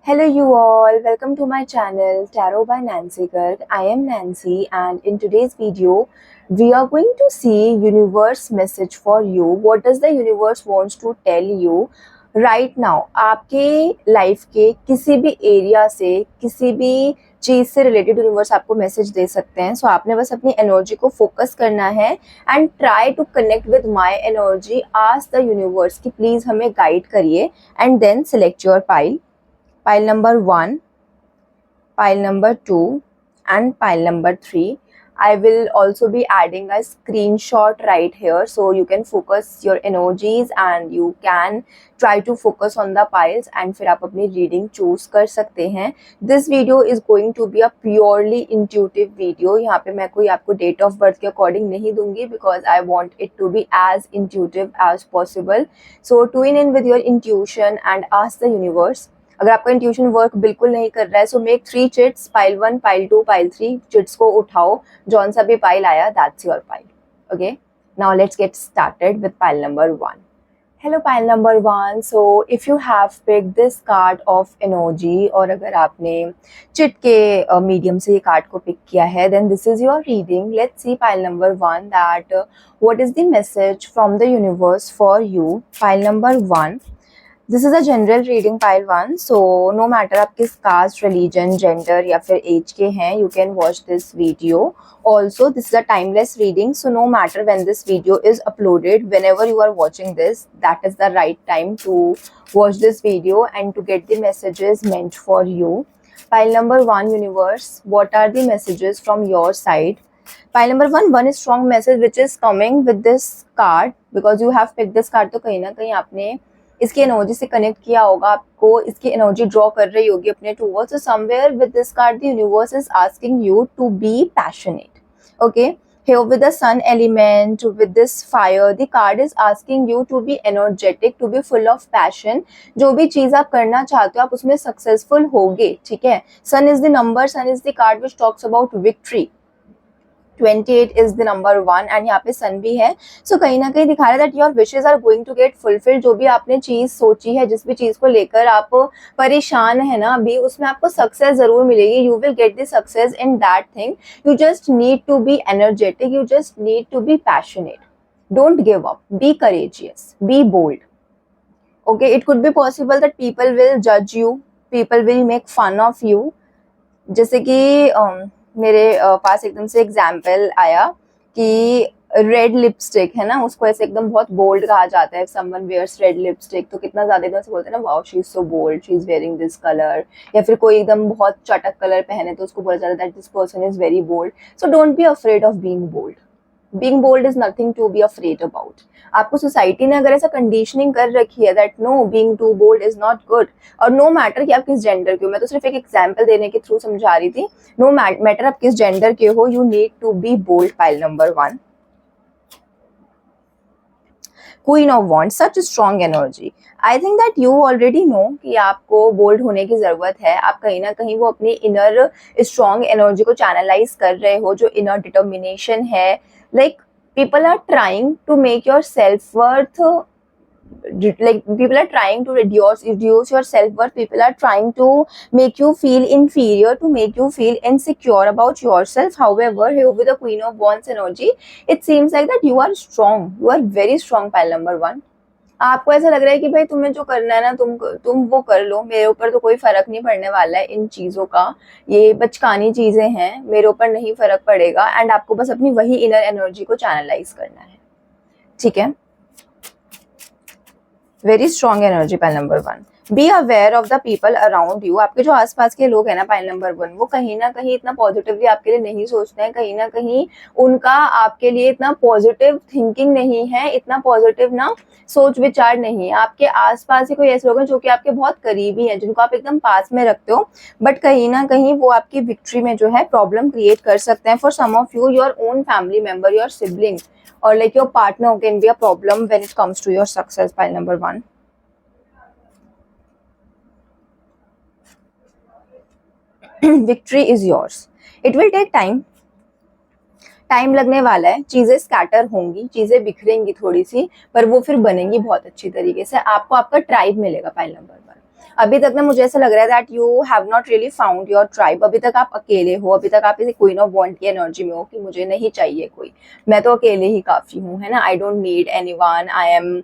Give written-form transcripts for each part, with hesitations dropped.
Hello, you all. Welcome to my channel Tarot by Nancy Garg. I am Nancy, and in today's video, we are going to see universe message for you. What does the universe wants to tell you right now? आपके life के किसी भी area से, किसी भी चीज से related universe आपको मैसेज दे सकते हैं. सो आपने बस अपनी एनर्जी को फोकस करना है and try to connect with my energy. Ask the universe कि प्लीज हमें गाइड करिए and then select your pile. Pile number 1, pile number 2 and pile number 3. I will also be adding a screenshot right here so you can focus your energies and you can try to focus on the piles and फिर आप अपनी reading choose कर सकते हैं. This video is going to be a purely intuitive video. यहाँ पे मैं कोई आपको date of birth के according नहीं दूंगी because I want it to be as intuitive as possible. So tune in with your intuition and ask the universe. अगर आपका इंट्यूशन वर्क बिल्कुल नहीं कर रहा है so make 3 chits, pile 1, pile 2, pile 3. Chits को उठाओ, जौन सा भी पाइल आया that's your pile. Okay, now let's get started with pile number 1. Hello pile number 1. So if you have pick this card of energy, और अगर आपने chit के मीडियम से ये कार्ड को पिक किया है then this is your reading. Let's see pile number 1 that what is the message from the universe for you. Pile number 1. This is a general reading pile 1. So no matter आप किस cast, religion, gender या फिर age के हैं, you can watch this video. Also this is a timeless reading, so no matter when this video is uploaded, whenever you are watching this, that is the right time to watch this video and to get the messages meant for you. Pile number 1, universe, what are the messages from your side? Pile number 1, one strong message which is coming with this card because you have picked this card. तो कहीं ना कहीं आपने इसकी energy से connect किया होगा, आपको इसकी एनर्जी ड्रॉ कर रही होगी अपने towards. So somewhere with this card the universe is asking you to be passionate. Okay, here with the sun element, with this fire, the card is asking you to be energetic, to be full of passion. जो भी चीज आप करना चाहते हो आप उसमें successful होगे. ठीक है, sun is the number, sun is the card which talks about victory. 28 is the number 1 and यहाँ पे सन भी है. सो कहीं ना कहीं दिखा रहा है that your wishes are going to get fulfilled. जो भी आपने चीज सोची है, जिस भी चीज को लेकर आप परेशान है ना अभी, उसमें आपको सक्सेस जरूर मिलेगी. You will get the success in that thing. You just need to be energetic, you just need to be passionate. Don't give up, be courageous, be bold. Okay, it could be possible that people will जज you, people will make fun of you. जैसे कि मेरे पास एकदम से example आया कि red lipstick है ना, उसको ऐसे एकदम बहुत बोल्ड कहा जाता है. समवन वेयर्स रेड लिपस्टिक तो कितना ज्यादा एकदम से बोलते हैं ना, wow she is so bold, she is wearing this colour. या फिर कोई एकदम बहुत चटक कलर पहने तो उसको बोला जाता है that this person is very bold. So don't be afraid of being bold. Being bold is nothing to be afraid about. आपको सोसाइटी ने अगर ऐसा कंडीशनिंग कर रखी है that no, being to bold is not good, और no matter कि आप किस जेंडर के हो, मैं तो सिर्फ एक एग्जांपल देने के थ्रू समझा रही थी. नो मैटर आप किस जेंडर के हो, you need to be bold. Pile number 1, queen of wands, such strong energy. I think that you already know कि आपको बोल्ड होने की जरूरत है. आप कहीं ना कहीं वो अपनी इनर स्ट्रॉन्ग एनर्जी को चैनलाइज कर रहे हो, जो इनर डिटर्मिनेशन है. Like people are trying to make your self-worth, like people are trying to reduce your self-worth. People are trying to make you feel inferior, to make you feel insecure about yourself. However, here with the Queen of Wands energy, it seems like that you are strong, you are very strong. Pile number 1, आपको ऐसा लग रहा है कि भाई तुम्हें जो करना है ना तुम वो कर लो, मेरे ऊपर तो कोई फर्क नहीं पड़ने वाला है इन चीजों का, ये बचकानी चीजें हैं, मेरे ऊपर नहीं फर्क पड़ेगा. एंड आपको बस अपनी वही इनर एनर्जी को चैनलाइज करना है. ठीक है, very strong energy. Pile number 1, be aware of the people around you. आपके जो आसपास के लोग हैं ना, पाइल नंबर 1, वो कहीं ना कहीं इतना पॉजिटिवली आपके लिए नहीं सोचते हैं. कहीं ना कहीं उनका आपके लिए इतना पॉजिटिव थिंकिंग नहीं है, इतना पॉजिटिव ना सोच विचार नहीं है. आपके आसपास ही कोई ऐसे लोग हैं जो कि आपके बहुत करीबी हैं, जिनको आप एकदम पास में रखते हो, बट कहीं ना कहीं वो आपकी विक्ट्री में जो है प्रॉब्लम क्रिएट कर सकते हैं. For some of you, your own family member, your sibling और like your partner can be a problem when it comes to your success. Pile number 1, victory is yours. It will take time. Time लगने वाला है, चीजें scatter होंगी, चीजें बिखरेंगी थोड़ी सी, पर वो फिर बनेंगी बहुत अच्छी तरीके से. आपको आपका ट्राइब मिलेगा. पाइल नंबर 1, अभी तक ना मुझे ऐसा लग रहा है that you have not really found your tribe. अभी तक आप अकेले हो, अभी तक आप इसे क्वीन ऑफ वॉन्ड की एनर्जी में हो कि मुझे नहीं चाहिए कोई, मैं तो अकेले ही काफी हूँ, है ना। आई don't need anyone, I am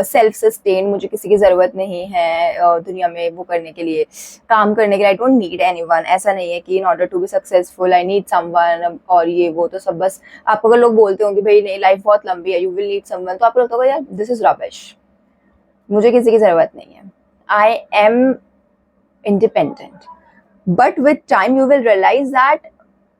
self sustain, मुझे किसी की जरूरत नहीं है दुनिया में वो करने के लिए, काम करने के लिए। I don't need anyone. ऐसा नहीं है कि in order to be successful I need someone और ये वो, तो सब बस आपको अगर लोग बोलते होंगे भाई नहीं लाइफ बहुत लंबी है, यू विल नीड समवन, तो आपको लगता होगा यार दिस इज रबिश, मुझे किसी की जरूरत नहीं है। I am independent. But with time, you will realize that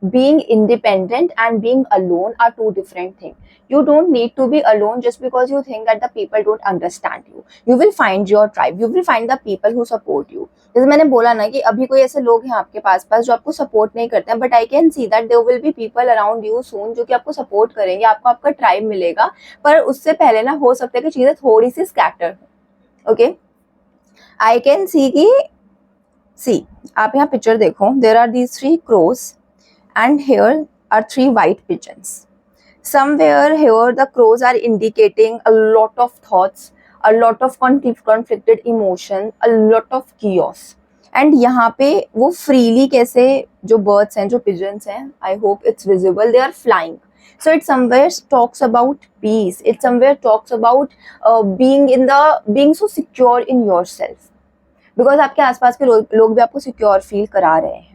being independent and being alone are two different things. You don't need to be alone just because you think that the people don't understand you. You will find your tribe. You will find the people who support you. जैसे मैंने बोला ना कि अभी कोई ऐसे लोग हैं आपके पास जो आपको सपोर्ट नहीं करते हैं, but I can see that there will be people around you soon जो कि आपको सपोर्ट करेंगे, आपको आपका ट्राइब मिलेगा। पर उससे पहले ना हो सकता है कि चीजें थोड़ी सी स्कैटर हो। ओके, आई कैन सी की सी, आप यहाँ पिक्चर देखो, there are these 3 crows and here are 3 white pigeons. Somewhere here the crows are indicating a lot of thoughts, a lot of conflicted emotion, a lot of chaos. And यहाँ पे वो freely कैसे जो birds हैं, जो pigeons हैं, I hope it's visible, they are flying. So it somewhere talks about peace. It somewhere talks about being so secure in yourself. Because आपके आसपास के लोग भी आपको सिक्योर फील करा रहे हैं।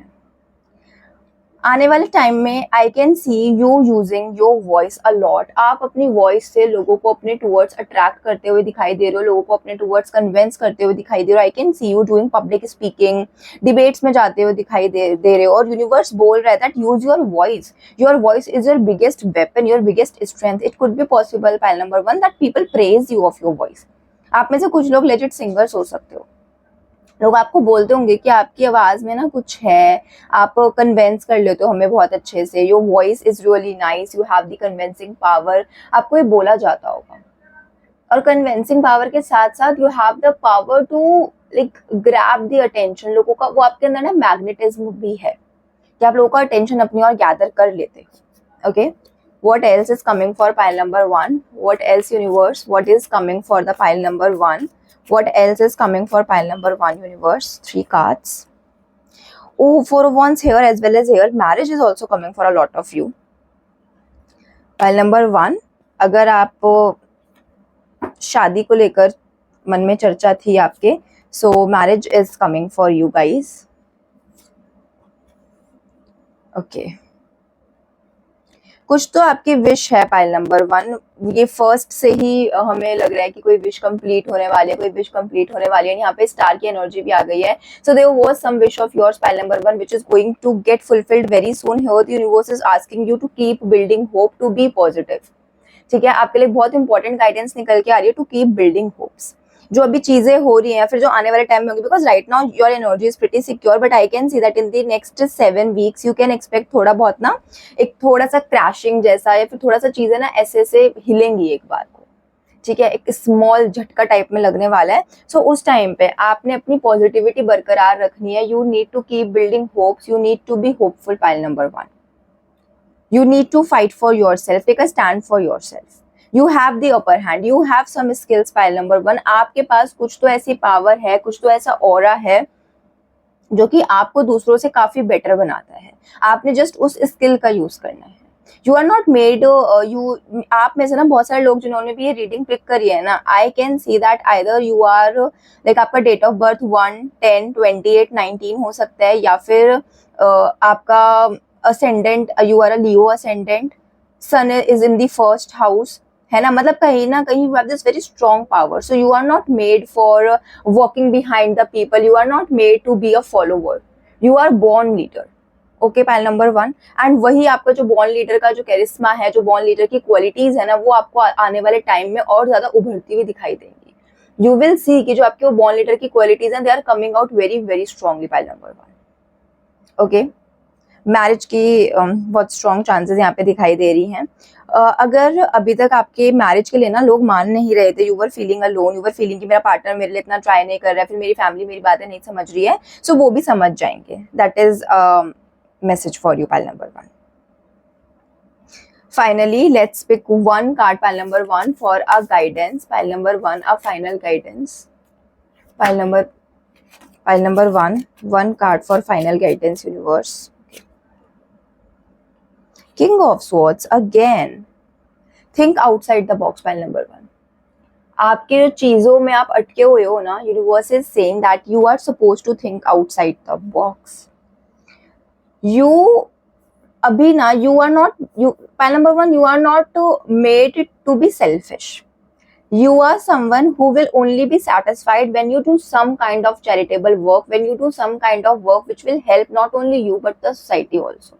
आने वाले टाइम में आई can C you using your voice a lot. आप अपनी वॉइस से लोगों को अपने टूवर्ड्स अट्रैक्ट करते हुए दिखाई दे रहे हो, लोगों को अपने टूवर्ड्स कन्विंस करते हुए दिखाई दे रहे हो। आई can C you doing public speaking, debates में जाते हुए दिखाई दे रहे हो। और यूनिवर्स बोल रहा है that use your voice, your voice is your biggest weapon, your biggest strength. It could be possible, pile number 1, that people praise you of your voice. आप में से कुछ लोग लेजिट सिंगर्स हो सकते हो, लोग आपको बोलते होंगे कि आपकी आवाज में ना कुछ है, आप कन्विंस कर लेते हो हमें बहुत अच्छे से, your voice is really nice, you have the convincing power, आपको ये बोला जाता होगा। और कन्विंसिंग पावर के साथ साथ you have the power to like grab the attention लोगों का। वो आपके अंदर ना मैग्नेटिज्म भी है कि आप लोगों का अटेंशन अपनी ओर गैदर कर लेते हो। Okay, what else is coming for pile number 1? What else universe? What is coming for the pile number 1? What else is coming for pile number 1 universe? 3 cards. Oh, 4 of wands here as well as here. Marriage is also coming for a lot of you. Pile number 1, अगर आप शादी को लेकर मन में चर्चा थी आपके, so marriage is coming for you guys. Okay. कुछ तो आपकी विश है पाइल नंबर 1। ये फर्स्ट से ही हमें लग रहा है कि कोई विश कंप्लीट होने वाली है, कोई विश कंप्लीट होने वाली है। यहाँ पे स्टार की एनर्जी भी आ गई है। So there was some wish of yours pile number 1 which is going to get fulfilled very soon. Here the universe is asking you to keep building hope, to be positive. ठीक है, आपके लिए बहुत important guidance निकल के आ रही है, to keep building hopes. जो अभी चीजें हो रही हैं, फिर जो आने वाले टाइम में होंगी, because right now your energy is pretty secure, but I can see that in the next 7 weeks you can expect थोड़ा बहुत ना एक थोड़ा सा क्रैशिंग जैसा, या फिर थोड़ा सा चीजें ना ऐसे से हिलेंगी एक बार को। ठीक है, एक स्मॉल झटका टाइप में लगने वाला है। सो उस टाइम पे आपने अपनी पॉजिटिविटी बरकरार रखनी है। You need to keep building hopes, you need to be hopeful pile number 1। You need to fight for yourself, take a stand for yourself. You have the upper hand, you have some skills pile number 1। आपके पास कुछ तो ऐसी power है, कुछ तो ऐसा aura है जो कि आपको दूसरों से काफी बेटर बनाता है। आपने जस्ट उस स्किल का यूज करना है। यू आर नॉट मेड आप में से ना बहुत सारे लोग जिन्होंने भी ये रीडिंग पिक करी है ना, I can see that either you are like आपका डेट ऑफ बर्थ 1, 10, 28, 19 हो सकता है, या फिर आपका ascendant, you are a Leo ascendant, sun is in the first house, है ना। मतलब कहीं ना कहीं you have this very strong power, so you are not made for walking behind the people, you are not made to be a follower, you are born leader। Okay, pile number 1। And वही आपका जो born leader का जो कैरिस्मा है, जो born leader की qualities है ना, वो आपको आने वाले टाइम में और ज्यादा उभरती हुई दिखाई देंगी। यू विल सी कि जो आपके वो बॉर्न लीडर की क्वालिटीज हैं, they are coming out very very strongly pile number 1। Okay, marriage की बहुत स्ट्रॉन्ग चांसेस यहाँ पे दिखाई दे रही हैं। अगर अभी तक आपके मैरिज के लिए ना लोग मान नहीं रहे थे, you were feeling alone, you were feeling कि मेरा पार्टनर मेरे लिए इतना ट्राई नहीं कर रहा है, फिर मेरी फैमिली मेरी बातें नहीं समझ रही है, सो वो भी समझ जाएंगे। That is message for you pile number 1। Finally let's pick 1 card pile number 1 for a guidance. Pile number 1, a final guidance. Pile number Pile number 1, one card for final guidance, universe. King of Swords again. Think outside the box, pile number 1. आपके जो चीजों में आप अटके हुए हो ना, universe is saying that you are suppose to think outside the box. You अभी ना, you are not, you pile number 1, you are not made to be selfish. You are someone who will only be satisfied when you do some kind of charitable work, when you do some kind of work which will help not only you but the society also.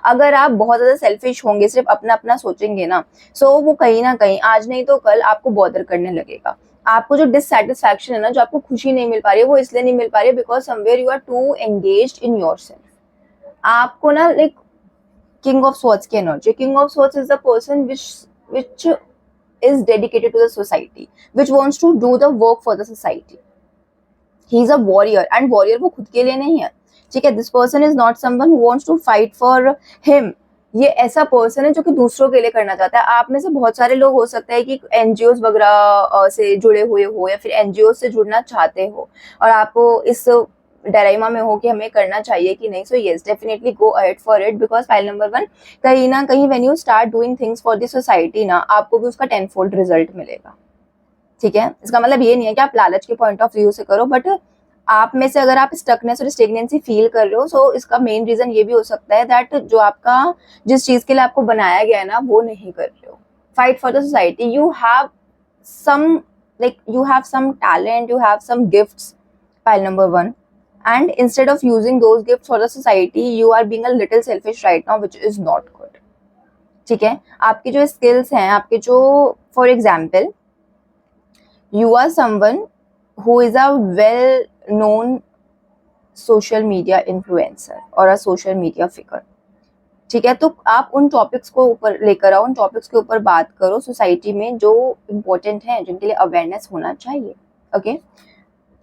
अगर आप बहुत ज्यादा selfish होंगे, सिर्फ अपना अपना सोचेंगे ना, सो वो कहीं ना कहीं आज नहीं तो कल आपको बॉदर करने लगेगा. आपको जो डिससेटिस्फैक्शन है ना, जो आपको खुशी नहीं मिल पा रही है, वो इसलिए नहीं मिल पा रही है because somewhere you are too engaged in yourself. आपको ना लाइक किंग ऑफ स्वॉर्ड्स की energy. King of swords is the person which is dedicated to the society, which wants to do the work for the society. He is a warrior, and warrior वो खुद के लिए नहीं है, ठीक है. This person is not someone who wants to fight for him. ये ऐसा पर्सन है जो कि दूसरों के लिए करना चाहता है. आप में से बहुत सारे लोग हो सकता है कि एनजीओ वगैरह से जुड़े हुए हो या फिर एनजीओ से जुड़ना चाहते हो और आपको इस डायरामा में हो कि हमें करना चाहिए कि नहीं. So yes, definitely go ahead for it because file number 1, कहीं ना कहीं when you start doing things for the society ना, आपको भी उसका 10-fold रिजल्ट मिलेगा, ठीक है. इसका मतलब ये नहीं है कि आप लालच के पॉइंट ऑफ व्यू से करो, बट आप में से अगर आप स्टकनेस और स्टेगनेंसी फील कर रहे हो, सो इसका मेन रीजन ये भी हो सकता है दैट जो आपका, जिस चीज के लिए आपको बनाया गया है ना, वो नहीं कर रहे हो. Fight for the society. You have some, like you have some talent, you have some gifts, file number 1, and instead of using those gifts for the society, you are being a little selfish right now, which is not good, ठीक है. आपकी जो skills हैं, आपके जो, for example, you are someone who is a well known social media influencer or a social media figure, ठीक है. तो आप उन टॉपिक्स को ऊपर लेकर आओ, उन टॉपिक्स के ऊपर बात करो सोसाइटी में जो इम्पोर्टेंट है, जिनके लिए अवेयरनेस होना चाहिए. Okay.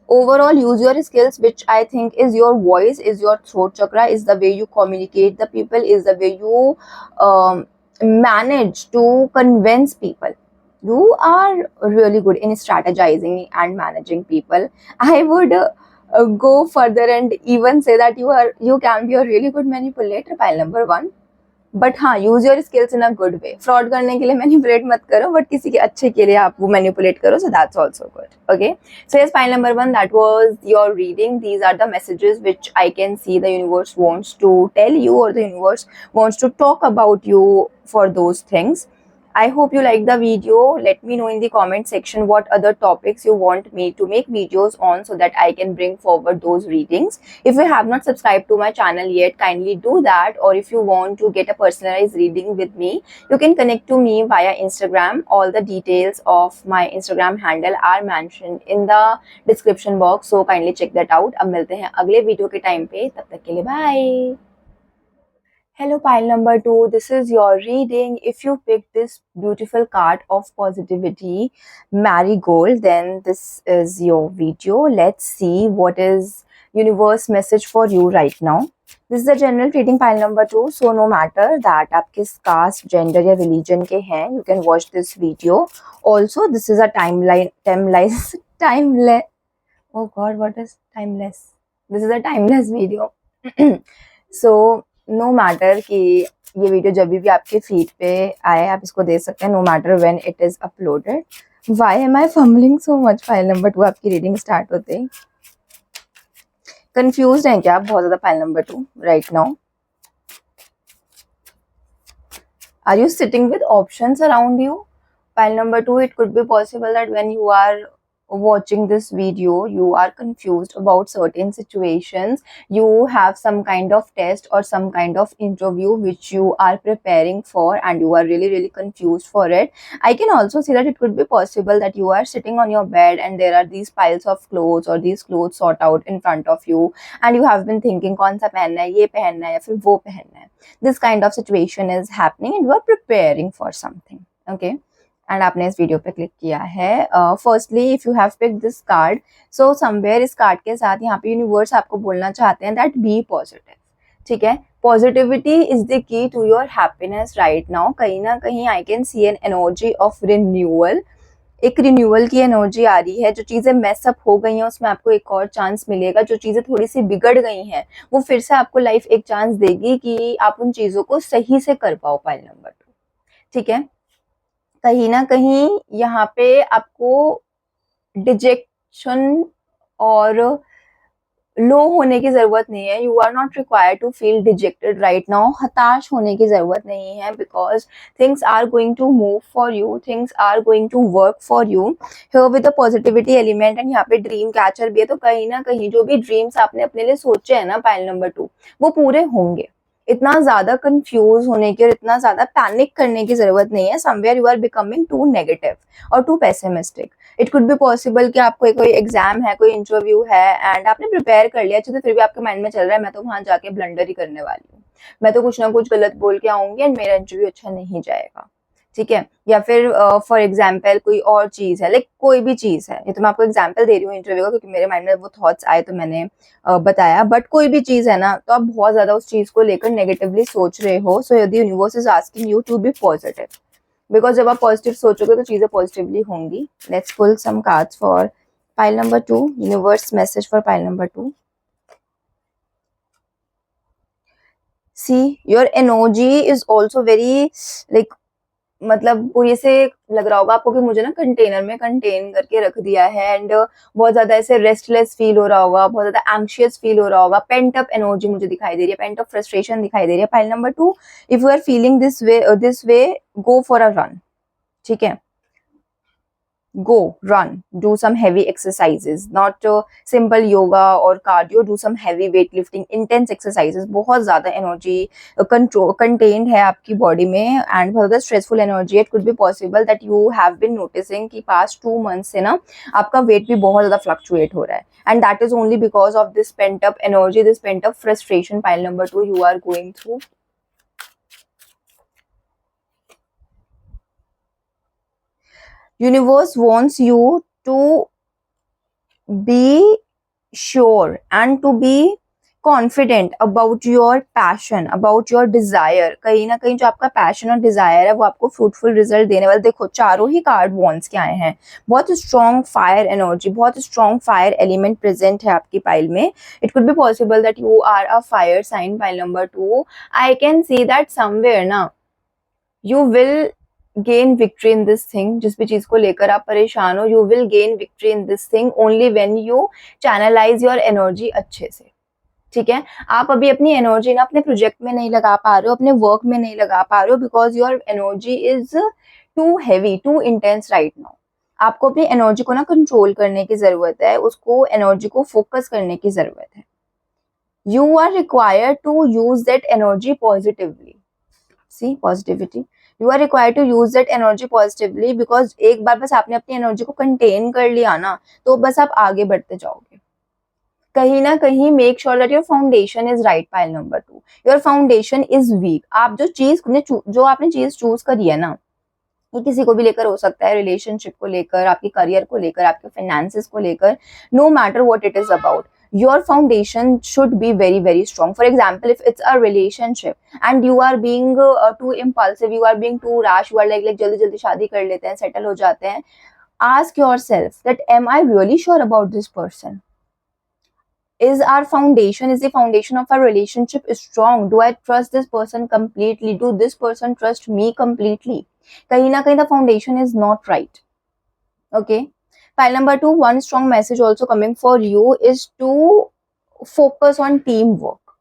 Overall, use your skills, which I think is your voice, is your throat chakra, is the way you communicate the people, is the way you manage to convince people. You are really good in strategizing and managing people. I would go further and even say that you can be a really good manipulator, pile number 1. But हाँ, use your skills in a good way. Fraud करने के लिए manipulate मत करो, but किसी के अच्छे के लिए आप वो मैनिपुलेट करो, so that's also good. Okay, so yes, file number 1, that was your reading. These are the messages which I can see the universe wants to tell you, और the universe wants to talk about you for those things. I hope you liked the video. Let me know in the comment section what other topics you want me to make videos on so that I can bring forward those readings. If you have not subscribed to my channel yet, kindly do that. Or if you want to get a personalized reading with me, you can connect to me via Instagram. All the details of my Instagram handle are mentioned in the description box. So kindly check that out. अब मिलते हैं अगले video के time पे, तब तक के लिए bye. Hello, pile number 2. This is your reading. If you picked this beautiful card of positivity, marigold, then this is your video. Let's see what is universe message for you right now. This is a general reading, pile number 2. So no matter that आप किस caste, gender या religion के हैं, you can watch this video. Also, this is a timeless. Oh God, what is timeless? This is a timeless video. So no matter कि ये video जब भी आपके फीड पे आए, आप इसको दे सकते हैं, no matter when it is uploaded. Why am I fumbling so much, file number 2. आपकी रीडिंग स्टार्ट होते ही कंफ्यूज हैं क्या आप बहुत ज्यादा, file number 2 right now? Are you sitting with options around you, file number 2? It could be possible that when you are watching this video, you are confused about certain situations. You have some kind of test or some kind of interview which you are preparing for, and you are really confused for it. I can also see that it could be possible that you are sitting on your bed and there are these piles of clothes or these clothes sort out in front of you, and you have been thinking कौन सा पहनना है, ये पहनना है या फिर वो पहनना है. This kind of situation is happening and you are preparing for something. Okay, and आपने इस वीडियो पे क्लिक किया है. Firstly, if you have picked this card, so somewhere इस कार्ड के साथ यहाँ पे यूनिवर्स आपको बोलना चाहते हैं दैट बी पॉजिटिव, ठीक है. Positivity is the key to your happiness right now. कहीं ना कहीं I can see an energy of renewal. एक रिन्यूअल की एनर्जी आ रही है, जो चीजें मैसअप हो गई हैं उसमें आपको एक और चांस मिलेगा, जो चीजें थोड़ी सी बिगड़ गई हैं वो फिर से आपको लाइफ एक चांस देगी कि आप उन चीजों को सही से कर पाओ। पाइल नंबर 2, ठीक है। कहीं ना कहीं यहाँ पे आपको डिजेक्शन और लो होने की जरूरत नहीं है। You are not required to feel dejected right now. हताश होने की जरूरत नहीं है, because things are going to move for you, things are going to work for you here with a positivity element. And यहाँ पे ड्रीम कैचर भी है, तो कहीं ना कहीं जो भी ड्रीम्स आपने अपने लिए सोचे हैं ना पाइल नंबर 2, वो पूरे होंगे। इतना ज्यादा कंफ्यूज होने की और इतना ज्यादा पैनिक करने की जरूरत नहीं है। Somewhere you are becoming too negative और too pessimistic. It could be possible कि आपको कोई एग्जाम है, कोई इंटरव्यू है एंड आपने प्रिपेयर कर लिया अच्छे से, फिर भी आपके माइंड में चल रहा है मैं तो वहां जाके ब्लंडर ही करने वाली हूँ, मैं तो कुछ ना कुछ गलत बोल के आऊंगी एंड मेरा इंटरव्यू अच्छा नहीं जाएगा, ठीक है। या फिर फॉर एग्जाम्पल कोई और चीज है, लाइक कोई भी चीज है, ये तो मैं आपको एग्जाम्पल दे रही हूँ इंटरव्यू का क्योंकि मेरे माइंड में वो थॉट्स आए तो मैंने बताया। बट कोई भी चीज है ना, तो आप बहुत ज्यादा उस चीज को लेकर नेगेटिवली सोच रहे हो। सो यदि universe is asking you to be positive, because जब आप पॉजिटिव सोचोगे तो चीजें पॉजिटिवली होंगी। Let's pull some cards for pile number 2, universe message for pile number 2। See your energy is also very like, मतलब पूरी से लग रहा होगा आपको कि मुझे ना कंटेनर में कंटेन करके रख दिया है एंड बहुत ज्यादा ऐसे रेस्टलेस फील हो रहा होगा, बहुत ज्यादा एंग्शियस फील हो रहा होगा। पेंट अप एनर्जी मुझे दिखाई दे रही है, पेंट अप फ्रस्ट्रेशन दिखाई दे रही है। Pile number 2, if you are feeling this way go for a run, ठीक है। Go, run, do some heavy exercises, not simple yoga or cardio, do some heavy weightlifting, intense exercises। बहुत ज़्यादा energy control contained है आपकी body में and बहुत ज़्यादा stressful energy। It could be possible that you have been noticing कि past 2 months से ना आपका weight भी बहुत ज़्यादा fluctuate हो रहा है and that is only because of this pent up energy, this pent up frustration। Pile number 2 you are going through। Universe wants you to be sure and to be confident about your passion, about your desire। कहीं ना कहीं जो आपका passion और Dzire है वो आपको fruitful result देने वाले। देखो चारों ही कार्ड वॉन्ड्स के आए हैं, बहुत स्ट्रॉन्ग फायर एनर्जी, बहुत स्ट्रॉन्ग फायर एलिमेंट प्रेजेंट है आपकी पाइल में। It could be possible that you are a fire sign. Pile number 2, I can see that somewhere ना you will gain victory in this thing. जिस भी चीज को लेकर आप परेशान हो, you will gain victory in this thing only when you channelize your energy अच्छे से, ठीक है। आप अभी अपनी एनर्जी ना अपने प्रोजेक्ट में नहीं लगा पा रहे हो, अपने वर्क में नहीं लगा पा रहे हो, because your energy is too heavy, too intense right now. आपको अपनी एनर्जी को ना कंट्रोल करने की जरूरत है, उसको एनर्जी को फोकस करने की जरूरत है। You are required to use that energy positively. See positivity, you are required to use that energy positively, because एक बार बस आपने अपनी एनर्जी को कंटेन कर लिया ना तो बस आप आगे बढ़ते जाओगे। कहीं ना कहीं make sure that your foundation is right. Pile number 2, your foundation is weak. आप जो आपने चीज चूज करी है ना, ये किसी को भी लेकर हो सकता है, रिलेशनशिप को लेकर, आपके करियर को लेकर, आपके फाइनेंसेस को लेकर, no matter what it is about, your foundation should be very very strong। For example, if it's a relationship and you are being too impulsive, you are being too rash, you are like जल्दी जल्दी शादी कर लेते हैं, settle हो जाते हैं। ask yourself that am I really sure about this person? Is the foundation of our relationship strong? Do I trust this person completely? Do this person trust me completely? कहीं ना कहीं the foundation is not right, okay। File number 2, one strong message also coming for you is to focus on teamwork।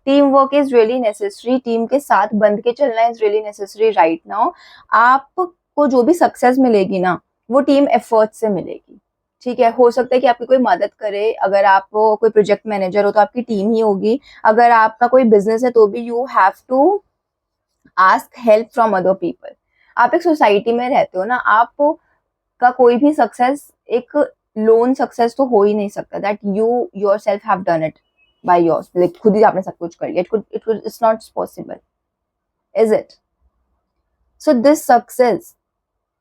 teamwork is really necessary। Team के साथ बंध के चलना is really necessary right now। आपको जो भी सक्सेस मिलेगी ना वो टीम एफर्ट से मिलेगी, ठीक है। हो सकता है कि आपकी कोई मदद करे, अगर आप कोई प्रोजेक्ट मैनेजर हो तो आपकी टीम ही होगी, अगर आपका कोई बिजनेस है तो भी you have to ask help from other people. आप एक सोसाइटी में रहते हो ना, आप का कोई भी सक्सेस एक लोन सक्सेस तो हो ही नहीं सकता, that you yourself have done it by yours, like खुद ही आपने सब कुछ कर लिया। It's not possible, is it? So this success,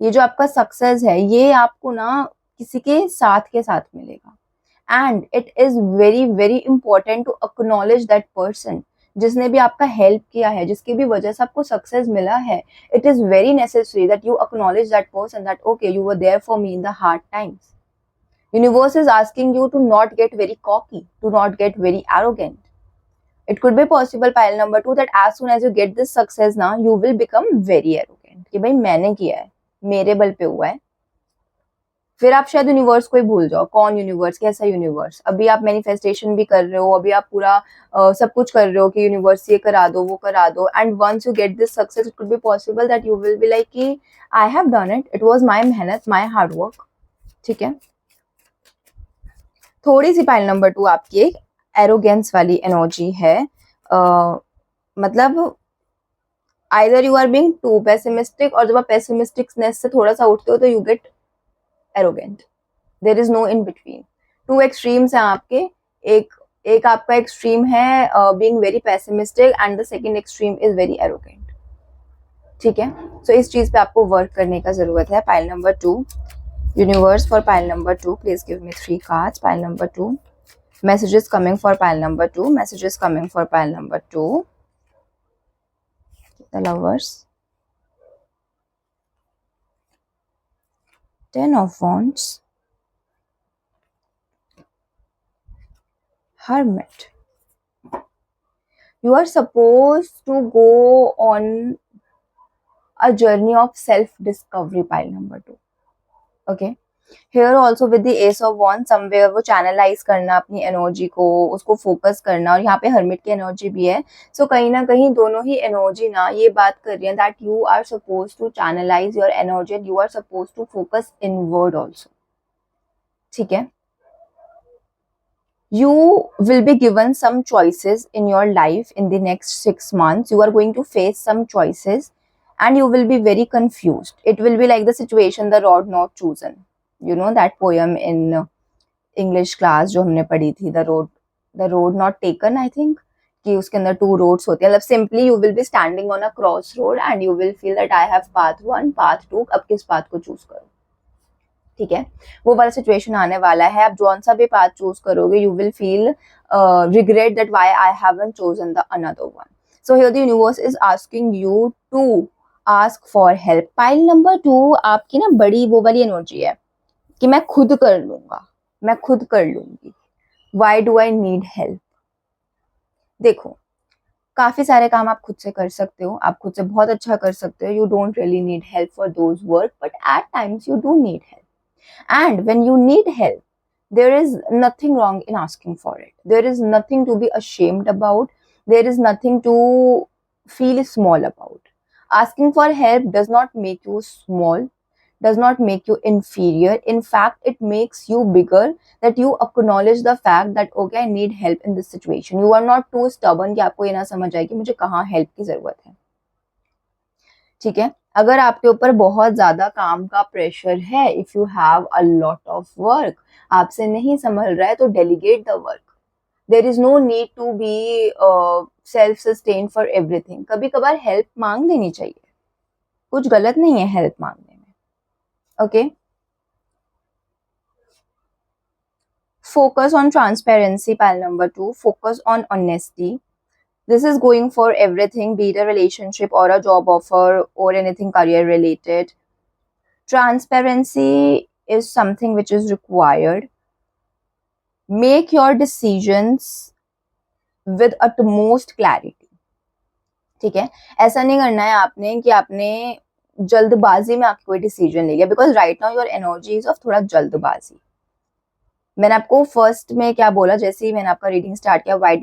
ये जो आपका सक्सेस है ये आपको ना किसी के साथ मिलेगा and it is very very important to acknowledge that person. जिसने भी आपका हेल्प किया है, जिसकी भी वजह से आपको सक्सेस मिला है, it is very necessary that you acknowledge that person that okay you were there for me in the hard times. Universe is asking you to not get very cocky, to not get very arrogant. It could be possible, pile number 2, that as soon as you get this success now, you will become very arrogant. कि भाई मैंने किया है, मेरे बल पे हुआ है. फिर आप शायद यूनिवर्स को ही भूल जाओ. कौन यूनिवर्स, कैसा यूनिवर्स? अभी आप मैनिफेस्टेशन भी कर रहे हो, अभी आप पूरा सब कुछ कर रहे हो कि यूनिवर्स ये करा दो, वो करा दो. And once you get this success, it could be possible that you will be like कि I have done it, it was my मेहनत, माय हार्ड वर्क. ठीक है. थोड़ी सी पाइल नंबर 2 आपकी एक एरोगेंस वाली एनर्जी है. मतलब either you are being too pessimistic, और जब आप पेसिमिस्टिकनेस से थोड़ा सा उठते हो तो you get arrogant. There is no in between. Two extremes हैं आपके. एक आपका एक्सट्रीम है being very pessimistic and the second extreme is very arrogant. ठीक है. सो इस चीज पे आपको वर्क करने का जरूरत है. Pile number 2, universe for pile number 2, please give me 3 cards. Pile number 2, messages coming for pile number 2, messages coming for pile number 2. The Lovers, 10 of Wands, Hermit. You are supposed to go on a journey of self discovery, pile number 2. Okay. Here also with the ace of wand, somewhere वो channelize करना अपनी energy को, उसको focus करना. और यहाँ पे hermit की एनर्जी भी है. सो कहीं ना कहीं दोनों ही एनर्जी ना ये बात कर रही है that you are suppose to channelize your energy and you are suppose to focus inward also. ठीक है. You will be given some choices in your life in the next 6 months. You are going to face some choices and you will be very confused. It will be like the situation, the road not chosen. You know that poem in English class जो हमने पढ़ी थी, the road not taken, I think, कि उसके अंदर 2 roads होते हैं. मतलब simply you will be standing on a crossroad and you will feel that I have path 1, path 2, अब किस path को choose करूं. ठीक है. वो वाला सिचुएशन आने वाला है. आप जौन सा भी पाथ चूज करोगे you will feel regret that why I haven't chosen the another one. So here the universe is asking you to ask for help. Pile number 2 आपकी ना बड़ी वो वाली एनर्जी है कि मैं खुद कर लूंगा, मैं खुद कर लूंगी. Why do I need help? देखो, काफी सारे काम आप खुद से कर सकते हो, आप खुद से बहुत अच्छा कर सकते हो. You don't really need help for those work, but at times you do need help. And when you need help, there is nothing wrong in asking for it. There is nothing to be ashamed about. There is nothing to feel small about. Asking for help does not make you small, does not make you inferior. In fact, it makes you bigger, that you acknowledge the fact that okay, I need help in this situation. You are not too stubborn कि आपको ये ना समझ आए कि मुझे कहाँ help की जरूरत है. ठीक है. अगर आपके ऊपर बहुत ज्यादा काम का प्रेशर है, if you have a lot of work, आपसे नहीं संभल रहा है तो delegate the work. There is no need to be self sustain for everything. कभी कभार हेल्प मांग लेनी चाहिए, कुछ गलत नहीं है हेल्प मांगने में. Okay. Focus on transparency, pile number 2. Focus on honesty. This is going for everything, be it a relationship or a job offer or anything career related. Transparency is something which is required. Make your decisions with utmost clarity. ठीक है. ऐसा नहीं करना है आपने कि आपने जल्दबाजी में आपको कोई डिसीजन ले लिया, because right now your energy is of थोड़ा जल्दबाजी. मैंने आपको फर्स्ट में क्या बोला, जैसे ही मैंने आपका रीडिंग स्टार्ट किया, what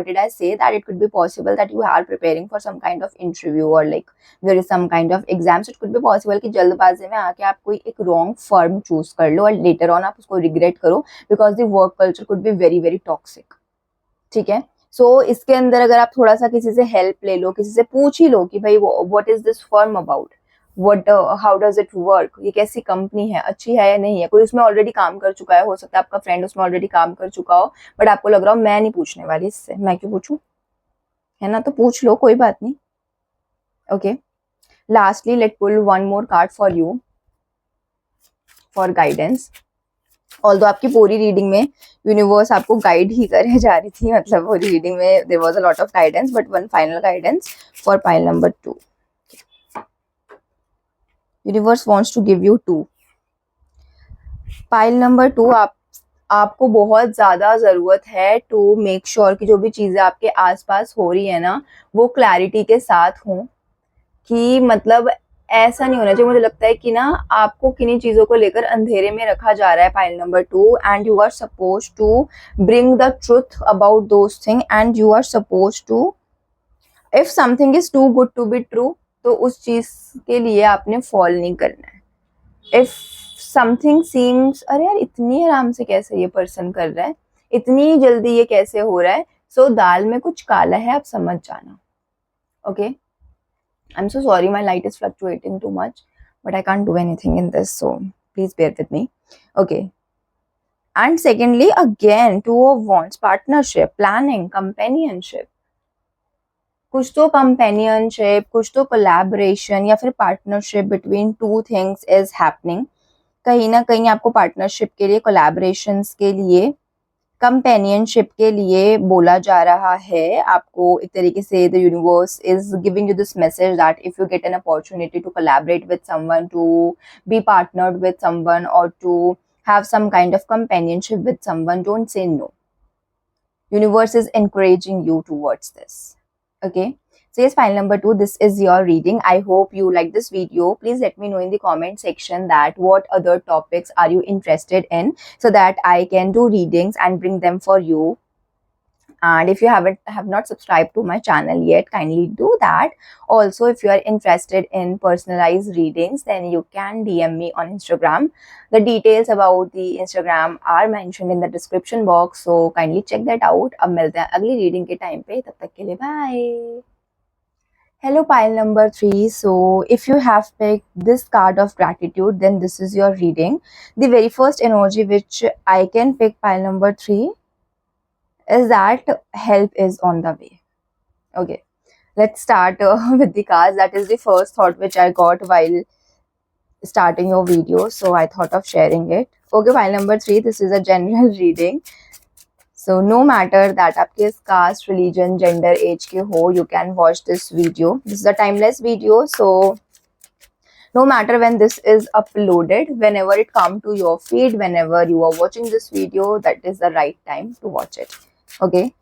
did I say that it could be possible that you are preparing for some kind of interview और like there is some kind of exams. It could be possible कि जल्दबाजी में आके आप कोई एक wrong firm choose कर लो और लेटर ऑन आप उसको रिग्रेट करो, because the work culture could be very very toxic. ठीक है. सो इसके अंदर अगर आप थोड़ा सा किसी से हेल्प ले लो, किसी से पूछ ही लो कि भाई what is this firm about, how does it work, ये कैसी कंपनी है, अच्छी है या नहीं है. कोई उसमें ऑलरेडी काम कर चुका है, हो सकता है आपका फ्रेंड उसमें ऑलरेडी काम कर चुका हो, बट आपको लग रहा हो मैं नहीं पूछने वाली इससे, मैं क्यों पूछूं, है ना. तो पूछ लो, कोई बात नहीं. Okay. Lastly let pull one more card for you for guidance. Although आपकी पूरी रीडिंग में यूनिवर्स आपको गाइड ही करे जा रही थी, मतलब पूरी रीडिंग में there was a lot of guidance, but one final guidance for pile number 2. Universe wants to give you 2. Pile number 2, आपको बहुत ज़्यादा ज़रूरत है टू मेक श्योर कि जो भी चीज़ें आपके आसपास हो रही है ना, वो क्लैरिटी के साथ हों. कि मतलब ऐसा नहीं होना चाहिए. मुझे लगता है कि ना आपको किन्हीं चीज़ों को लेकर अंधेरे में रखा जा रहा है pile number 2, and you are suppose to bring the truth about those thing, and you are suppose to, if something is too good to be true, तो उस चीज़ के लिए आपने फॉल नहीं करना है. इफ समथिंग सीम्स, अरे यार इतनी आराम से कैसे ये पर्सन कर रहा है, इतनी जल्दी ये कैसे हो रहा है, सो दाल में कुछ काला है, आप समझ जाना. Okay, I'm so sorry, my light is fluctuating too much, but I can't do anything in this, so please bear with me. Okay. And secondly, again, Two of Wands, partnership, planning, companionship. कुछ तो companionship, कुछ तो collaboration या फिर partnership between two things is happening. कहीं ना कहीं आपको partnership के लिए, collaborations के लिए, कंपेनियनशिप के लिए बोला जा रहा है आपको. एक तरीके से the universe is giving you this message that if you get an opportunity to collaborate with someone, to be partnered with someone, और to have some kind of companionship with someone, don't say no. Universe is encouraging you towards this. Okay, so yes, file number 2, this is your reading. I hope you like this video. Please let me know in the comment section that what other topics are you interested in, so that I can do readings and bring them for you. And if you have not subscribed to my channel yet, kindly do that. Also, if you are interested in personalized readings, then you can DM me on Instagram. The details about the Instagram are mentioned in the description box, so kindly check that out. अब मिलते हैं अगली reading के time पे, तब तक के लिए bye. Hello, pile number 3. So, if you have picked this card of gratitude, then this is your reading. The very first energy which I can pick, pile number 3, is that help is on the way. Okay, let's start with the cards. That is the first thought which I got while starting your video, so I thought of sharing it. Okay, pile number 3, this is a general reading. So no matter that आप किस caste, religion, gender, age के हो, you can watch this video. This is a timeless video, so no matter when this is uploaded, whenever it come to your feed, whenever you are watching this video, that is the right time to watch it. Okay,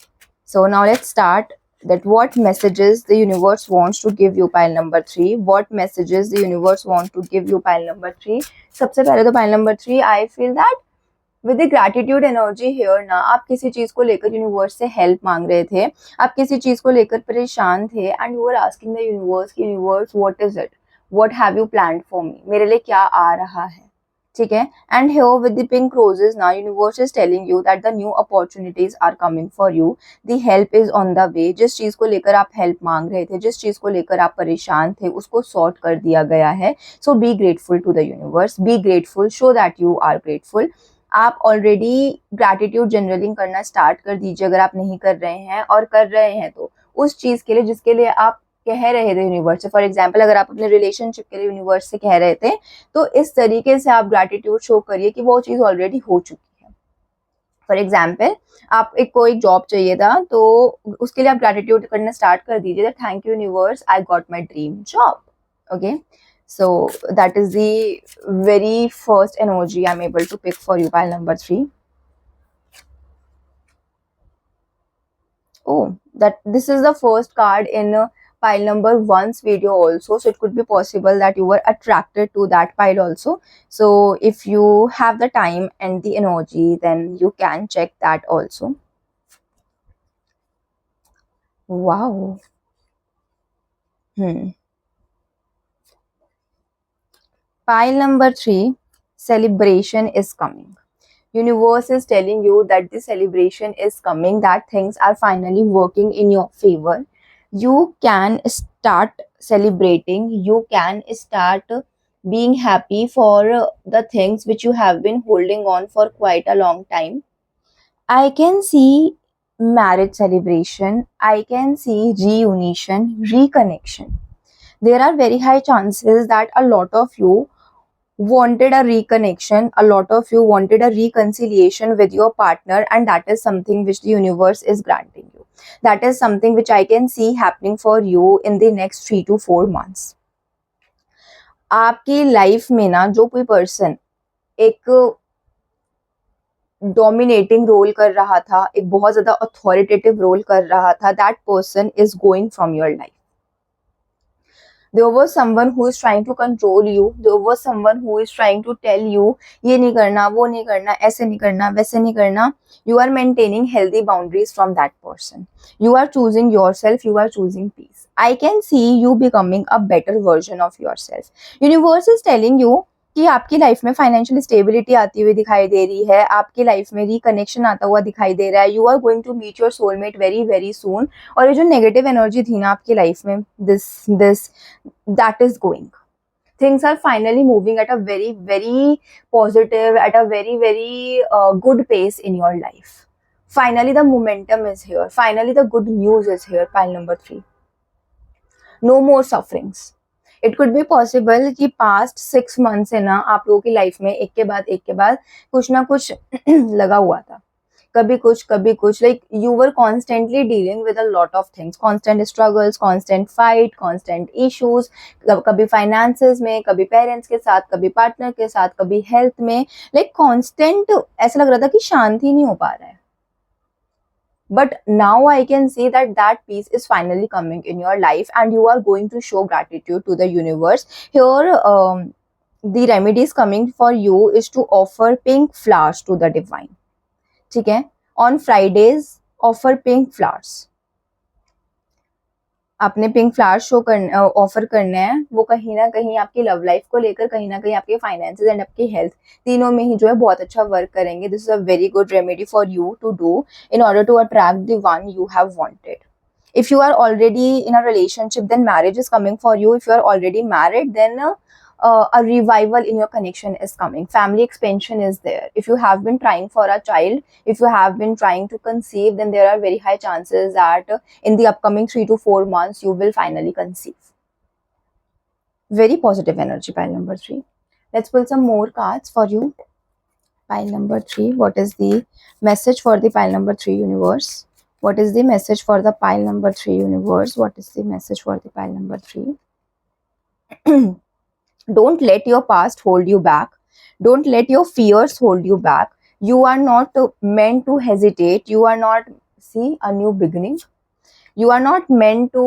so now let's start that what messages the universe wants to give you, pile number 3. What messages the universe wants to give you, pile number 3. सबसे पहले तो pile number 3, I feel that with the gratitude energy here ना, आप किसी चीज को लेकर universe से हेल्प मांग रहे थे, आप किसी चीज को लेकर परेशान थे, and you are asking the universe, universe what is it, what have you planned for me, मेरे लिए क्या आ रहा है. ठीक है, and here with the pink roses ना, universe is telling you that the new opportunities are coming for you, the help is on the way. जिस चीज को लेकर आप हेल्प मांग रहे थे, जिस चीज को लेकर आप परेशान थे, उसको सॉर्ट कर दिया गया है. So be grateful to the universe, be grateful, show that you are grateful. आप ऑलरेडी ग्रैटिट्यूड जनरलिंग करना स्टार्ट कर दीजिए अगर आप नहीं कर रहे हैं, और कर रहे हैं तो उस चीज़ के लिए जिसके लिए आप कह रहे थे यूनिवर्स से. फॉर एग्जाम्पल, अगर आप अपने रिलेशनशिप के लिए यूनिवर्स से कह रहे थे, तो इस तरीके से आप ग्रैटिट्यूड शो करिए कि वो चीज़ ऑलरेडी हो चुकी है. फॉर एग्जाम्पल, आप एक कोई जॉब चाहिए था, तो उसके लिए आप ग्रैटिट्यूड करना स्टार्ट कर दीजिए, thank you universe, I got my dream job. Okay, so that is the very first energy I'm able to pick for you, pile number 3. Oh, that this is the first card in pile number 1's video also, so it could be possible that you were attracted to that pile also. So if you have the time and the energy, then you can check that also. Wow. Pile number 3, celebration is coming. Universe is telling you that the celebration is coming, that things are finally working in your favor. You can start celebrating, you can start being happy for the things which you have been holding on for quite a long time. I can see marriage celebration, I can see reunion, reconnection. There are very high chances that a lot of you wanted a reconnection. A lot of you wanted a reconciliation with your partner, and that is something which the universe is granting you. That is something which I can see happening for you in the next 3 to 4 months. आपकी life में ना जो कोई person एक dominating role कर रहा था, एक बहुत ज्यादा अथॉरिटेटिव रोल कर रहा था, that person is going from your life. There was someone who is trying to control you. There was someone who is trying to tell you ये नहीं करना, वो नहीं करना, ऐसे नहीं करना, वैसे नहीं करना. You are maintaining healthy boundaries from that person. You are choosing yourself. You are choosing peace. I can see you becoming a better version of yourself. Universe is telling you कि आपकी लाइफ में financial stability आती हुई दिखाई दे रही है, आपकी लाइफ में रिकनेक्शन आता हुआ दिखाई दे रहा है. You are going to meet your soulmate very very soon. और ये जो नेगेटिव एनर्जी थी ना आपकी लाइफ में, this that is going, things are finally moving at a very very positive, at a very very good pace in your life. Finally the momentum is here, finally the good news is here. Pile number 3, no more sufferings. It could be possible कि past 6 months है ना आप लोगों की life में एक के बाद कुछ ना कुछ लगा हुआ था. कभी कुछ like you were constantly dealing with a lot of things, constant struggles, constant fight, constant issues. कभी फाइनेंसेस में, कभी पेरेंट्स के साथ, कभी पार्टनर के साथ, कभी हेल्थ में. लाइक कॉन्स्टेंट ऐसा लग रहा था कि शांति नहीं हो पा रहा है. But now I can see that that peace is finally coming in your life and you are going to show gratitude to the universe. Here, the remedies coming for you is to offer pink flowers to the divine. ठीक है, on Fridays offer pink flowers. आपने pink flowers show करना, offer करना है. वो कहीं ना कहीं आपकी लव लाइफ को लेकर, कहीं ना कहीं आपके फाइनेंसेस एंड आपकी हेल्थ तीनों में ही जो है बहुत अच्छा वर्क करेंगे. This is a very good remedy for you to do in order to attract the one you have wanted. If you are already in a relationship, then marriage is coming for you. If you are already married, then a revival in your connection is coming. Family expansion is there. If you have been trying for a child, if you have been trying to conceive, then there are very high chances that in the upcoming 3 to 4 months, you will finally conceive. Very positive energy, pile number 3. Let's pull some more cards for you. Pile number 3. What is the message for the pile number 3 universe? What is the message for the pile number 3 universe? What is the message for the pile number 3? Don't let your past hold you back. Don't let your fears hold you back. You are not meant to hesitate. You are not, see, a new beginning. You are not meant to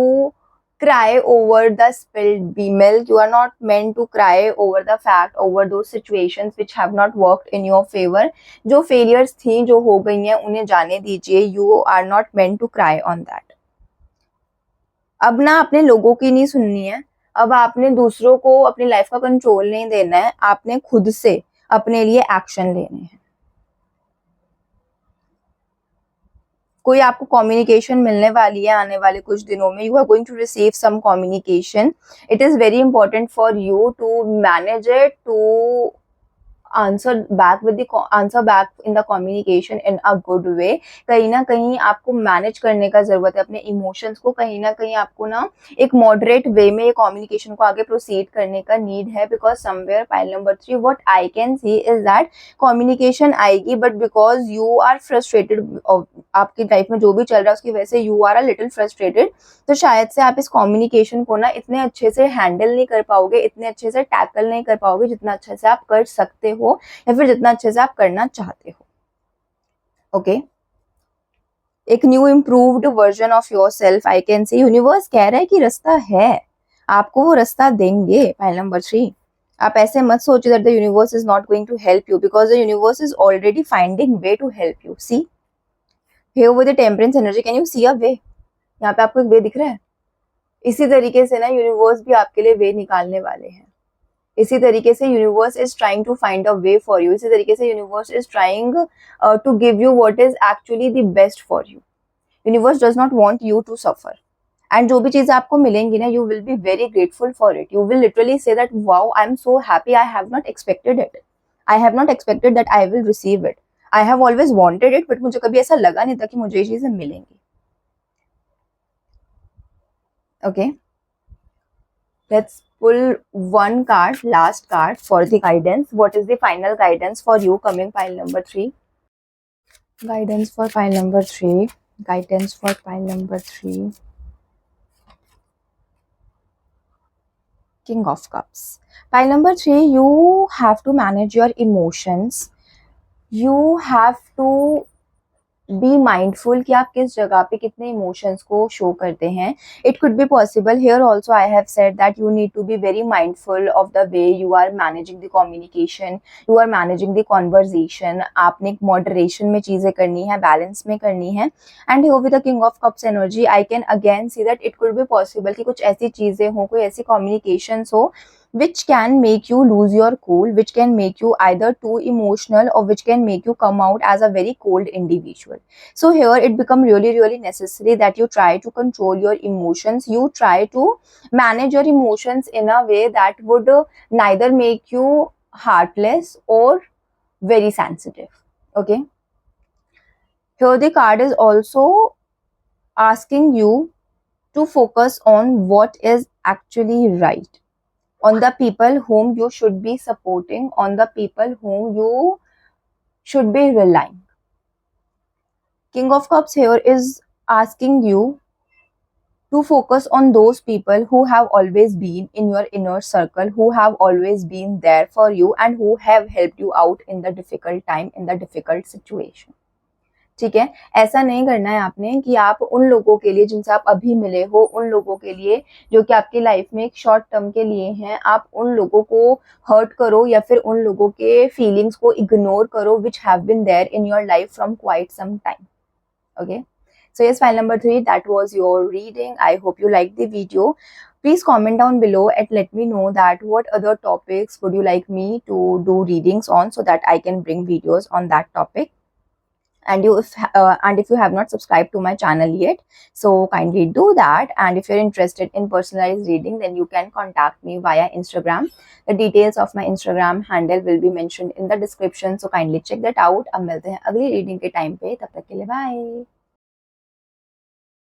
cry over the spilled milk. You are not meant to cry over the fact, over those situations which have not worked in your favor. जो failures थी, जो हो गई हैं, उन्हें जाने दीजिए. You are not meant to cry on that. अब ना अपने लोगों की नहीं सुननी है. अब आपने दूसरों को अपनी लाइफ का कंट्रोल नहीं देना है. आपने खुद से अपने लिए एक्शन लेने हैं. कोई आपको कम्युनिकेशन मिलने वाली है आने वाले कुछ दिनों में. You are going to receive some communication. It is very important for you to manage it, to answer back in the communication in a good way. कहीं ना कहीं आपको मैनेज करने का जरूरत है अपने इमोशंस को. कहीं ना कहीं आपको ना एक मॉडरेट वे में कम्युनिकेशन को आगे प्रोसीड करने का नीड है. Because somewhere pile number 3, what I can see is that communication आएगी, but because you are frustrated, आपकी लाइफ में जो भी चल रहा है उसकी वजह से you are a little frustrated. तो शायद से आप इस कम्युनिकेशन को ना इतने अच्छे से हैंडल नहीं कर पाओगे, इतने अच्छे से टैकल नहीं कर पाओगे जितना अच्छे से आप कर सकते हो या फिर जितना अच्छे से आप करना चाहते हो. ओके, एक new improved version of your self I can C. Universe कह रहा है कि रास्ता है, आपको वो रास्ता देंगे. पाइल नंबर 3, आप ऐसे मत सोचिए that the universe is not going to help you, because the universe is already finding way to help you. See here with the temperance energy, can you see a way? यहाँ पे आपको एक वे दिख रहा है. इसी तरीके से ना यूनिवर्स भी आपके लिए वे निकालने वाले हैं. इसी तरीके से universe is trying to find a way for you. इसी तरीके से universe is trying to give you what is actually the best for you. Universe does not want you to suffer. And जो भी चीजें आपको मिलेंगी ना, you will be very grateful for it. You will literally say that wow, I am so happy, I have not expected it. I have not expected that I will receive it. I have always wanted it, but मुझे कभी ऐसा लगा नहीं था कि मुझे ये चीजें मिलेंगी. Okay, Let's pull one card, last card for the guidance. What is the final guidance for you coming pile number 3? Guidance for pile number 3. Guidance for pile number 3. King of Cups. Pile number 3, you have to manage your emotions. You have to be mindful कि आप किस जगह पे कितने emotions को show करते हैं. It could be possible here also. I have said that you need to be very mindful of the way you are managing the communication, you are managing the conversation. आपने एक moderation में चीज़ें करनी है, balance में करनी है. And here with the king of cups energy I can again see that it could be possible कि कुछ ऐसी चीज़ें हों, कोई ऐसी कम्युनिकेशंस हो which can make you lose your cool, which can make you either too emotional or which can make you come out as a very cold individual. So here it become really necessary that you try to control your emotions. You try to manage your emotions in a way that would neither make you heartless or very sensitive. Okay, here the card is also asking you to focus on what is actually right, on the people whom you should be supporting, on the people whom you should be relying. King of Cups here is asking you to focus on those people who have always been in your inner circle, who have always been there for you and who have helped you out in the difficult time, in the difficult situation. ठीक है, ऐसा नहीं करना है आपने कि आप उन लोगों के लिए जिनसे आप अभी मिले हो, उन लोगों के लिए जो कि आपकी लाइफ में एक शॉर्ट टर्म के लिए हैं, आप उन लोगों को हर्ट करो या फिर उन लोगों के फीलिंग्स को इग्नोर करो which have been there in your life from quite some time. Okay, so yes, file number 3, that was your reading. I hope you liked the video. Please comment down below and let me know that what other topics would you like me to do readings on so that I can bring videos on that topic. And if you have not subscribed to my channel yet, so kindly do that. And if you're interested in personalized reading, then you can contact me via Instagram. The details of my Instagram handle will be mentioned in the description, so kindly check that out. अब मिलते हैं अगली reading के time पे, तब तक के लिए बाय.